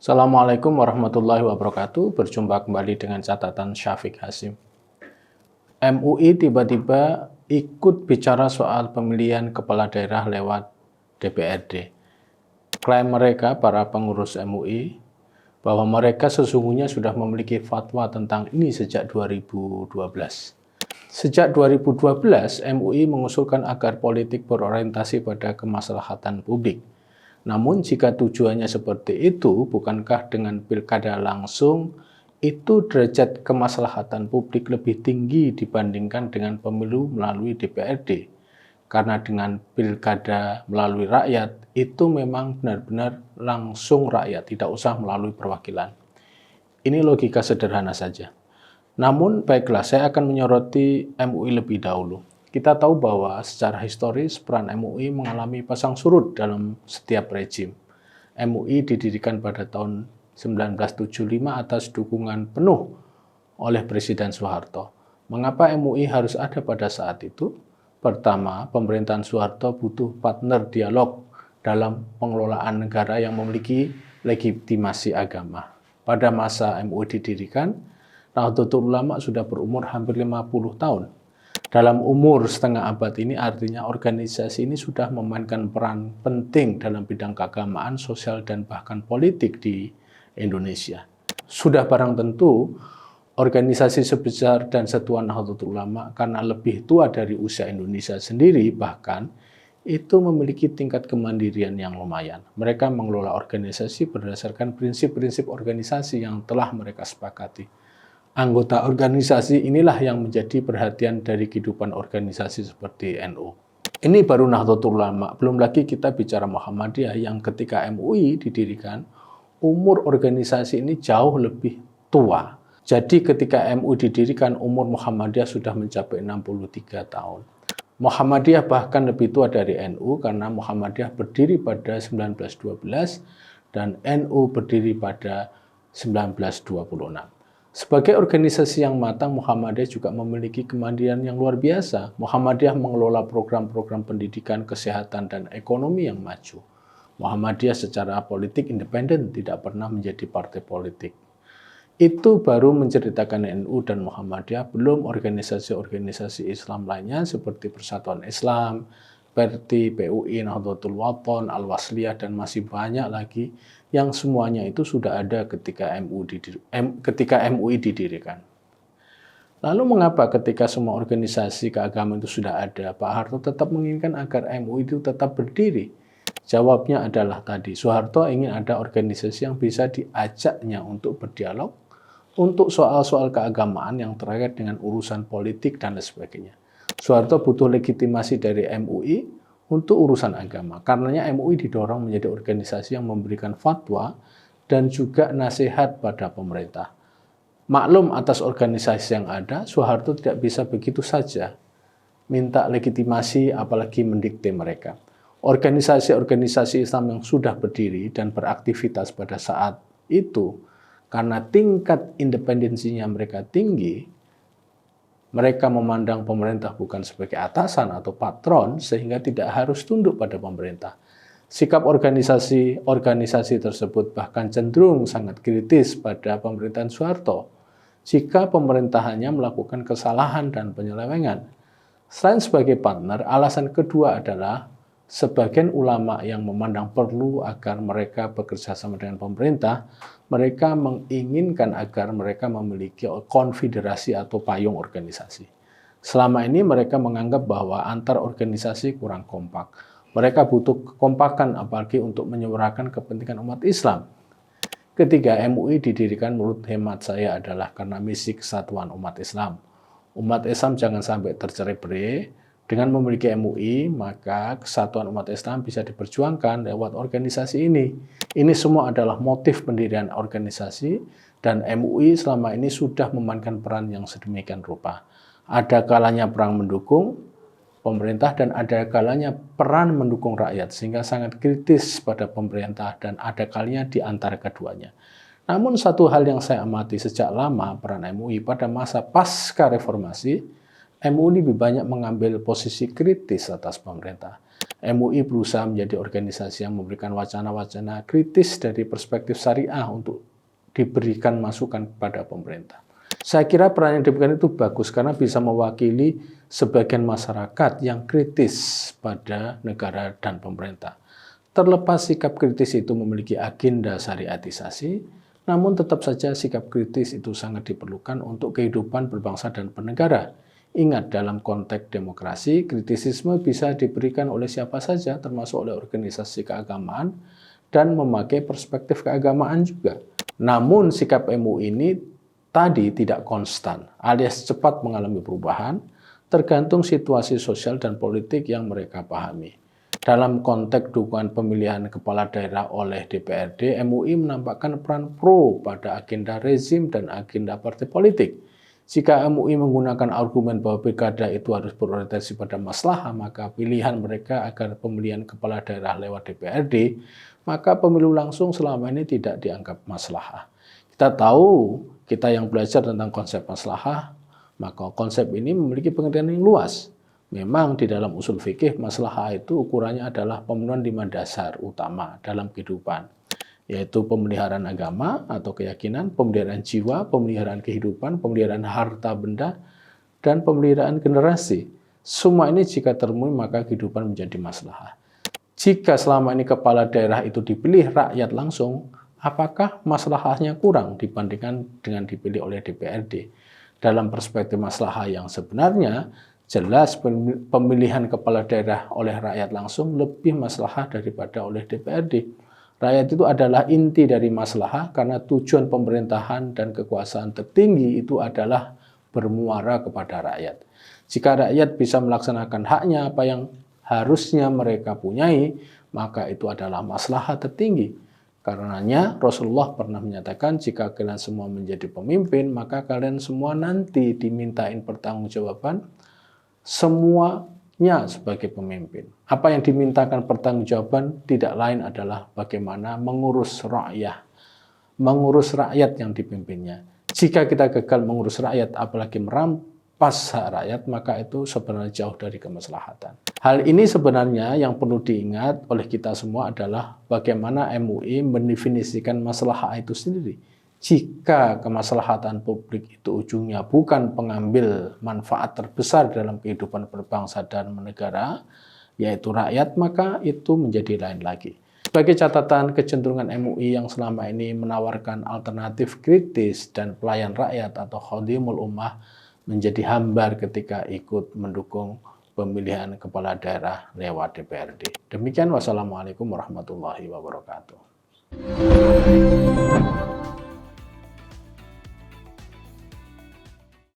Assalamualaikum warahmatullahi wabarakatuh. Berjumpa kembali dengan catatan Syafiq Hasim. MUI tiba-tiba ikut bicara soal pemilihan kepala daerah lewat DPRD. Klaim mereka, para pengurus MUI, bahwa mereka sesungguhnya sudah memiliki fatwa tentang ini sejak 2012. Sejak 2012, MUI mengusulkan agar politik berorientasi pada kemaslahatan publik. Namun jika tujuannya seperti itu, bukankah dengan pilkada langsung, itu derajat kemaslahatan publik lebih tinggi dibandingkan dengan pemilu melalui DPRD? Karena dengan pilkada melalui rakyat, itu memang benar-benar langsung rakyat, tidak usah melalui perwakilan. Ini logika sederhana saja. Namun, baiklah, saya akan menyoroti MUI lebih dahulu. Kita tahu bahwa secara historis peran MUI mengalami pasang surut dalam setiap rejim. MUI didirikan pada tahun 1975 atas dukungan penuh oleh Presiden Soeharto. Mengapa MUI harus ada pada saat itu? Pertama, pemerintahan Soeharto butuh partner dialog dalam pengelolaan negara yang memiliki legitimasi agama. Pada masa MUI didirikan, Nahdlatul Ulama sudah berumur hampir 50 tahun. Dalam umur setengah abad ini artinya organisasi ini sudah memainkan peran penting dalam bidang keagamaan, sosial, dan bahkan politik di Indonesia. Sudah barang tentu, organisasi sebesar dan setua Nahdlatul Ulama karena lebih tua dari usia Indonesia sendiri bahkan, itu memiliki tingkat kemandirian yang lumayan. Mereka mengelola organisasi berdasarkan prinsip-prinsip organisasi yang telah mereka sepakati. Anggota organisasi inilah yang menjadi perhatian dari kehidupan organisasi seperti NU. Ini baru Nahdlatul Ulama, belum lagi kita bicara Muhammadiyah yang ketika MUI didirikan, umur organisasi ini jauh lebih tua. Jadi ketika MUI didirikan, umur Muhammadiyah sudah mencapai 63 tahun. Muhammadiyah bahkan lebih tua dari NU karena Muhammadiyah berdiri pada 1912 dan NU berdiri pada 1926. Sebagai organisasi yang matang, Muhammadiyah juga memiliki kemandirian yang luar biasa. Muhammadiyah mengelola program-program pendidikan, kesehatan, dan ekonomi yang maju. Muhammadiyah secara politik independen, tidak pernah menjadi partai politik. Itu baru menceritakan NU dan Muhammadiyah, belum organisasi-organisasi Islam lainnya seperti Persatuan Islam, PERTI, PUI, Nahdlatul Wathon, Al-Wasliyah, dan masih banyak lagi yang semuanya itu sudah ada ketika MUI didirikan. Lalu mengapa ketika semua organisasi keagamaan itu sudah ada, Pak Harto tetap menginginkan agar MUI itu tetap berdiri? Jawabnya adalah tadi, Soeharto ingin ada organisasi yang bisa diajaknya untuk berdialog, untuk soal-soal keagamaan yang terkait dengan urusan politik dan lain sebagainya. Soeharto butuh legitimasi dari MUI untuk urusan agama. Karenanya MUI didorong menjadi organisasi yang memberikan fatwa dan juga nasihat pada pemerintah. Maklum atas organisasi yang ada, Soeharto tidak bisa begitu saja minta legitimasi apalagi mendikte mereka. Organisasi-organisasi Islam yang sudah berdiri dan beraktivitas pada saat itu, karena tingkat independensinya mereka tinggi, mereka memandang pemerintah bukan sebagai atasan atau patron sehingga tidak harus tunduk pada pemerintah. Sikap organisasi tersebut bahkan cenderung sangat kritis pada pemerintahan Soeharto jika pemerintahannya melakukan kesalahan dan penyelewengan. Selain sebagai partner, alasan kedua adalah sebagian ulama yang memandang perlu agar mereka bekerja sama dengan pemerintah, mereka menginginkan agar mereka memiliki konfederasi atau payung organisasi. Selama ini mereka menganggap bahwa antar organisasi kurang kompak. Mereka butuh kekompakan apalagi untuk menyuarakan kepentingan umat Islam. Ketiga, MUI didirikan menurut hemat saya adalah karena misi kesatuan umat Islam. Umat Islam jangan sampai tercerai-berai. Dengan memiliki MUI, maka kesatuan umat Islam bisa diperjuangkan lewat organisasi ini. Ini semua adalah motif pendirian organisasi, dan MUI selama ini sudah memainkan peran yang sedemikian rupa. Ada kalanya perang mendukung pemerintah dan ada kalanya peran mendukung rakyat, sehingga sangat kritis pada pemerintah dan ada kalanya di antara keduanya. Namun satu hal yang saya amati sejak lama peran MUI pada masa pasca reformasi, MUI lebih banyak mengambil posisi kritis atas pemerintah. MUI berusaha menjadi organisasi yang memberikan wacana-wacana kritis dari perspektif syariah untuk diberikan masukan kepada pemerintah. Saya kira peran yang diberikan itu bagus karena bisa mewakili sebagian masyarakat yang kritis pada negara dan pemerintah. Terlepas sikap kritis itu memiliki agenda syariatisasi, namun tetap saja sikap kritis itu sangat diperlukan untuk kehidupan berbangsa dan bernegara. Ingat, dalam konteks demokrasi, kritisisme bisa diberikan oleh siapa saja, termasuk oleh organisasi keagamaan, dan memakai perspektif keagamaan juga. Namun, sikap MUI ini tadi tidak konstan, alias cepat mengalami perubahan, tergantung situasi sosial dan politik yang mereka pahami. Dalam konteks dukungan pemilihan kepala daerah oleh DPRD, MUI menampakkan peran pro pada agenda rezim dan agenda partai politik. Jika MUI menggunakan argumen bahwa pilkada itu harus berorientasi pada maslahah, maka pilihan mereka agar pemilihan kepala daerah lewat DPRD, maka pemilu langsung selama ini tidak dianggap maslahah. Kita tahu, kita yang belajar tentang konsep maslahah, maka konsep ini memiliki pengertian yang luas. Memang di dalam usul fikih, maslahah itu ukurannya adalah pemenuhan 5 dasar utama dalam kehidupan, yaitu pemeliharaan agama atau keyakinan, pemeliharaan jiwa, pemeliharaan kehidupan, pemeliharaan harta benda, dan pemeliharaan generasi. Semua ini jika terpenuhi maka kehidupan menjadi maslahah. Jika selama ini kepala daerah itu dipilih rakyat langsung, apakah maslahahnya kurang dibandingkan dengan dipilih oleh DPRD? Dalam perspektif maslahah yang sebenarnya, jelas pemilihan kepala daerah oleh rakyat langsung lebih maslahah daripada oleh DPRD. Rakyat itu adalah inti dari maslahah karena tujuan pemerintahan dan kekuasaan tertinggi itu adalah bermuara kepada rakyat. Jika rakyat bisa melaksanakan haknya apa yang harusnya mereka punyai, maka itu adalah maslahah tertinggi. Karenanya Rasulullah pernah menyatakan jika kalian semua menjadi pemimpin, maka kalian semua nanti dimintain pertanggungjawaban semuanya sebagai pemimpin. Apa yang dimintakan pertanggungjawaban tidak lain adalah bagaimana mengurus rakyat yang dipimpinnya. Jika kita gagal mengurus rakyat, apalagi merampas hak rakyat, maka itu sebenarnya jauh dari kemaslahatan. Hal ini sebenarnya yang perlu diingat oleh kita semua adalah bagaimana MUI mendefinisikan maslahah itu sendiri. Jika kemaslahatan publik itu ujungnya bukan pengambil manfaat terbesar dalam kehidupan berbangsa dan bernegara, yaitu rakyat, maka itu menjadi lain lagi. Sebagai catatan, kecenderungan MUI yang selama ini menawarkan alternatif kritis dan pelayan rakyat atau khadimul ummah menjadi hambar ketika ikut mendukung pemilihan kepala daerah lewat DPRD. Demikian, wassalamualaikum warahmatullahi wabarakatuh.